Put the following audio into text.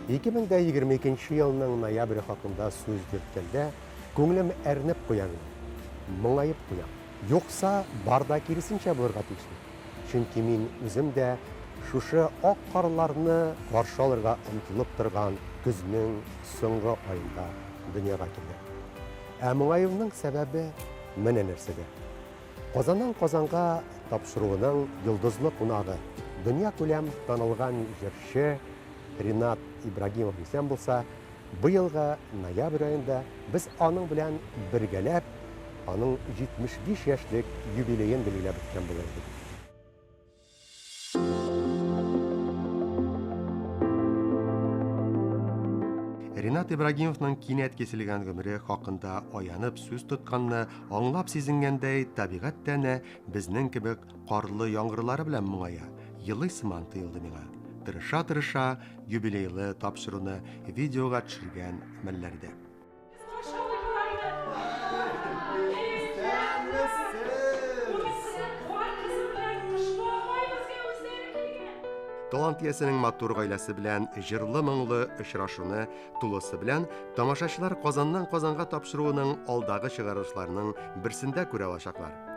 2022 елның ноябрь хакында сүз йөрткәндә, күңелем әрнеп куя, моңаеп куя. Юкса, барда киресенчә булырга тиешле. Чөнки мин үзем дә шушы ак карларны каршы алырга омтылып торган көзнең соңгы аенда дөньяга килдем. Ә моңаюымның сәбәбе менә нәрсәдә. Казаннан Казанга тапшыруының йолдызлы кунагы, дөнья күләм танылган җырчы Ринат Ибрагимов исән булса, быелгы ноябрь аенда без аның белән бергәләп аның 75 яшьлек юбилеен билгеләп үткән булырбыз. Ринат Ибрагимовның кинәт киселгән гомере хакында аянып сүз тотканны аңлап сизенгәндәй, табигать тәне безнең кебек карлы яңгырлары белән моңая, елый сыман тоелды миңа. Тырыша-тырыша юбилейлы тапшыруны видеога төшергән мәлләрдә. Талант иясенең матур гаиләсе белән җырлы-моңлы очрашуны тулысы белән тамашачылар Казаннан Казанга тапшыруының алдагы чыгарылышларының берсендә күрә алачаклар.